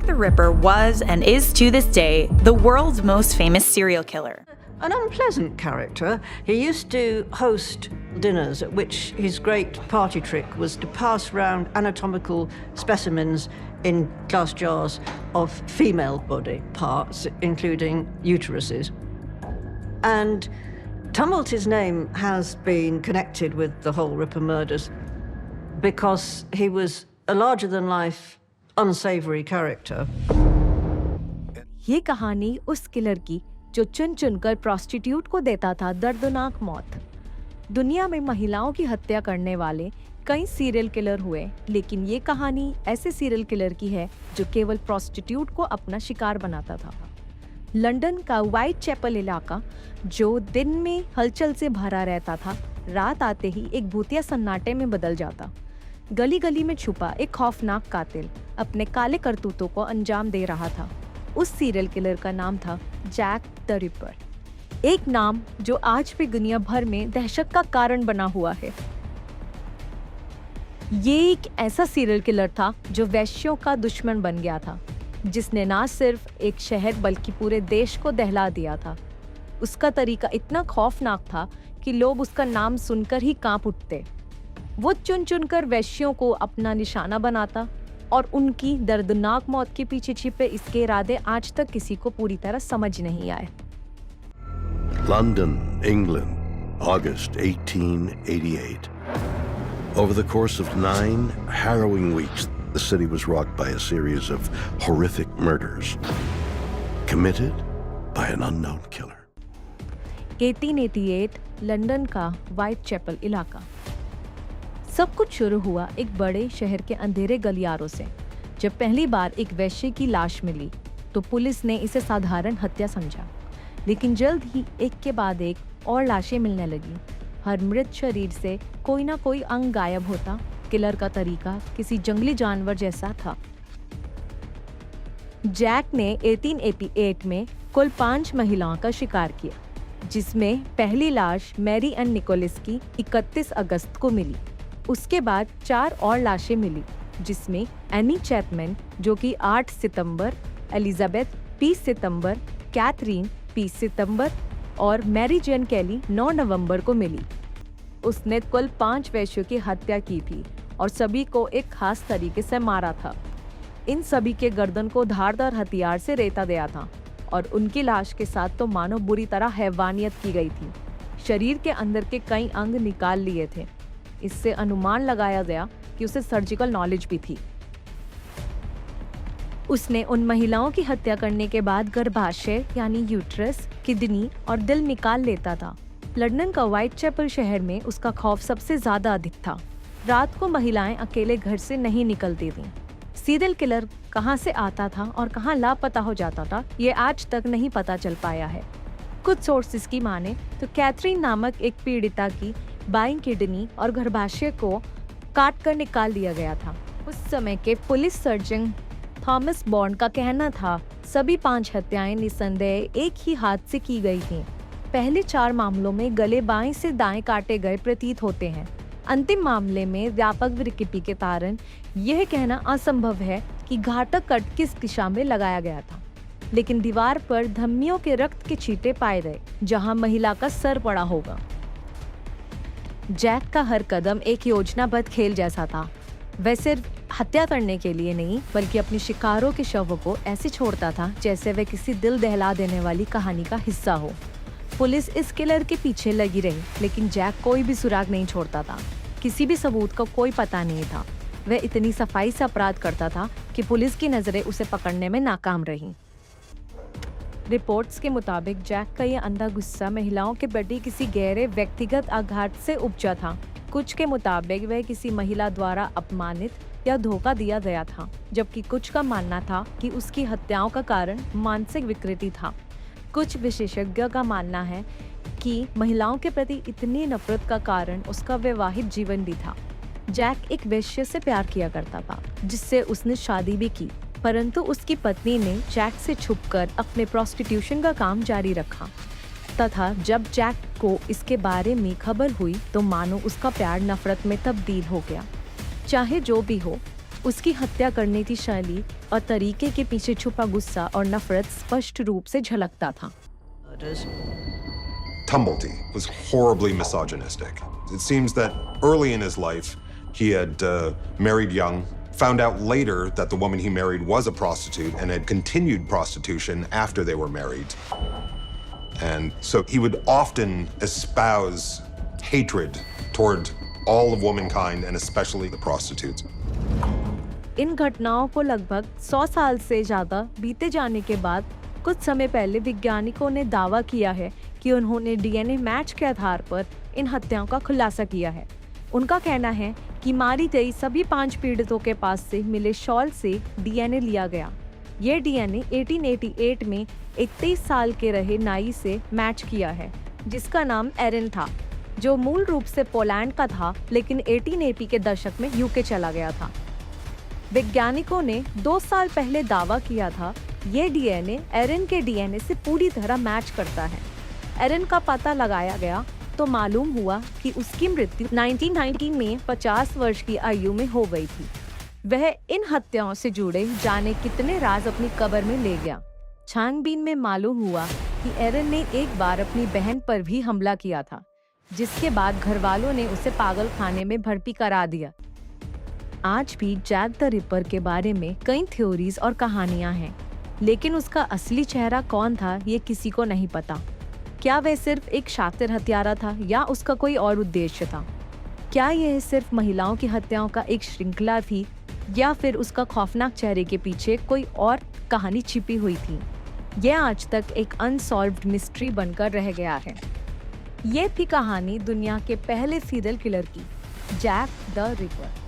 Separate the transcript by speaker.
Speaker 1: Jack the Ripper was and is to this day the world's most famous serial killer.
Speaker 2: An unpleasant character. He used to host dinners at which his great party trick was to pass round anatomical specimens in glass jars of female body parts, including uteruses. And Tumult, name has been connected with the whole Ripper murders because he was a larger-than-life, unsavory character.
Speaker 3: ये कहानी उस killer की जो चुन चुनकर prostitute को देता था दर्दनाक मौत। दुनिया में महिलाओं की हत्या करने वाले कई सीरियल किलर हुए, लेकिन ये कहानी ऐसे सीरियल किलर की है जो केवल प्रोस्टिट्यूट को अपना शिकार बनाता था। लंदन का व्हाइट चैपल इलाका जो दिन में हलचल से भरा रहता था, रात आते ही एक भूतिया सन्नाटे में बदल जाता। गली गली में छुपा एक खौफनाक कातिल अपने काले करतूतों को अंजाम दे रहा था। उस सीरियल किलर का नाम था जैक द रिपर, एक नाम जो आज भी दुनिया भर में दहशत का कारण बना हुआ है। ये एक ऐसा सीरियल किलर था जो वैश्यों का दुश्मन बन गया था, जिसने ना सिर्फ एक शहर बल्कि पूरे देश को दहला दिया था। उसका तरीका इतना खौफनाक था कि लोग उसका नाम सुनकर ही कांप उठते। वो चुन चुनकर वैश्यों को अपना निशाना बनाता और उनकी दर्दनाक मौत के पीछे छिपे इसके इरादे आज तक किसी को पूरी तरह समझ नहीं आए।
Speaker 4: London, England, August 1888. Over the course of 9 harrowing weeks, the city was rocked by a series of horrific murders committed by an unknown killer.
Speaker 3: 1888 London का व्हाइट चैपल इलाका। सब कुछ शुरू हुआ एक बड़े शहर के अंधेरे गलियारों से। जब पहली बार एक वैश्य की लाश मिली तो पुलिस ने इसे साधारण हत्या समझा, लेकिन जल्द ही एक के बाद एक और लाशें मिलने लगी। हर मृत शरीर से कोई ना कोई अंग गायब होता। किलर का तरीका किसी जंगली जानवर जैसा था। जैक ने 1888 में कुल 5 महिलाओं का शिकार किया, जिसमें पहली लाश मैरी एन निकोलस की 31 अगस्त को मिली। उसके बाद 4 और लाशें मिली, जिसमें एनी चैपमैन जो कि 8 सितंबर, एलिजाबेथ 20 सितंबर, कैथरीन 20 सितंबर और मैरी जेन कैली 9 नवंबर को मिली। उसने कुल 5 वैश्यों की हत्या की थी और सभी को एक खास तरीके से मारा था। इन सभी के गर्दन को धारदार हथियार से रेता गया था और उनकी लाश के साथ तो मानो बुरी तरह हैवानियत की गई थी। शरीर के अंदर के कई अंग निकाल लिए थे। इससे अनुमान लगाया गया कि उसे सर्जिकल नॉलेज भी थी। उसने उन महिलाओं की हत्या करने के बाद गर्भाशय यानी यूट्रस, किडनी और दिल निकाल लेता था। लंदन का व्हाइट चैपल शहर में उसका खौफ सबसे ज्यादा अधिक था। रात को महिलाएं अकेले घर से नहीं निकलती थीं। सीरियल किलर कहां से आता था और कहां लापता हो जाता था, ये आज तक नहीं पता चल पाया है। कुछ सोर्सेज की माने तो कैथरीन नामक एक पीड़िता की बाईं किडनी और गर्भाशय को काट कर निकाल दिया गया था। उस समय के पुलिस सर्जन थॉमस बॉन्ड का कहना था सभी 5 हत्याएं निसंदेह एक ही हाथ से की गई थीं। पहले 4 मामलों में गले बाएं से दाएं काटे गए प्रतीत होते हैं। अंतिम मामले में व्यापक विकृति के कारण यह कहना असंभव है कि घातक कट किस दिशा में लगाया गया था, लेकिन दीवार पर धमनियों के रक्त के छींटे पाए गए जहां महिला का सर पड़ा होगा। जैक का हर कदम एक योजनाबद्ध खेल जैसा था। वह सिर्फ हत्या करने के लिए नहीं बल्कि अपने शिकारों के शवों को ऐसे छोड़ता था जैसे वह किसी दिल दहला देने वाली कहानी का हिस्सा हो। पुलिस इस किलर के पीछे लगी रही, लेकिन जैक कोई भी सुराग नहीं छोड़ता था। किसी भी सबूत का कोई पता नहीं था। वह इतनी सफाई से अपराध करता था कि पुलिस की नजरें उसे पकड़ने में नाकाम रहीं। रिपोर्ट्स के मुताबिक जैक का ये अंधा गुस्सा महिलाओं के प्रति किसी गहरे व्यक्तिगत आघात से उपजा था। कुछ के मुताबिक वह किसी महिला द्वारा अपमानित या धोखा दिया गया था, जबकि कुछ का मानना था कि उसकी हत्याओं का कारण मानसिक विकृति था। कुछ विशेषज्ञों का मानना है कि महिलाओं के प्रति इतनी नफरत का कारण उसका वैवाहिक जीवन भी था। जैक एक वेश्या से प्यार किया करता था, जिससे उसने शादी भी की, परंतु उसकी पत्नी ने जैक से छुपकर अपने प्रोस्टिट्यूशन का काम जारी रखा तथा जब जैक को इसके बारे में खबर हुई तो मानो उसका प्यार नफरत में तब्दील हो गया। चाहे जो भी हो, उसकी हत्या करने की शैली और तरीके के पीछे छुपा गुस्सा और नफरत स्पष्ट रूप से झलकता था।
Speaker 2: Murders.
Speaker 5: Tumblety was horribly misogynistic. It seems that early in his life, he had married young, found out later that the woman he married was a prostitute and had continued prostitution after they were married. And so he would often espouse hatred toward all of womankind and especially the prostitutes.
Speaker 3: इन घटनाओं को लगभग 100 साल से ज्यादा बीते जाने के बाद कुछ समय पहले वैज्ञानिकों ने दावा किया है कि उन्होंने डीएनए मैच के आधार पर इन हत्याओं का खुलासा किया है। उनका कहना है कि मारी गई सभी 5 पीड़ितों के पास से मिले शॉल से डीएनए लिया गया। ये डीएनए 1888 में एक 23 साल के रहे नाई से मैच किया है, जिसका नाम एरन था, जो मूल रूप से पोलैंड का था लेकिन 1880 के दशक में यूके चला गया था। वैज्ञानिकों ने 2 साल पहले दावा किया था ये डीएनए एरन के डीएनए से पूरी तरह मैच करता है। एरन का पता लगाया गया तो मालूम हुआ कि उसकी मृत्यु 1990 में 50 वर्ष की आयु में हो गई थी। वह इन हत्याओं से जुड़े जाने कितने राज अपनी कब्र में ले गया। छानबीन में मालूम हुआ कि एरन ने एक बार अपनी बहन पर भी हमला किया था, जिसके बाद घर वालों ने उसे पागल खाने में भर्ती करा दिया। आज भी जैक द रिपर के बारे में कई थ्योरीज और कहानियां हैं, लेकिन उसका असली चेहरा कौन था ये किसी को नहीं पता। क्या वह सिर्फ एक शातिर हत्यारा था या उसका कोई और उद्देश्य था? क्या यह सिर्फ महिलाओं की हत्याओं का एक श्रृंखला थी या फिर उसका खौफनाक चेहरे के पीछे कोई और कहानी छिपी हुई थी? यह आज तक एक अनसॉल्व्ड मिस्ट्री बनकर रह गया है। ये थी कहानी दुनिया के पहले सीरियल किलर की, जैक द रिपर।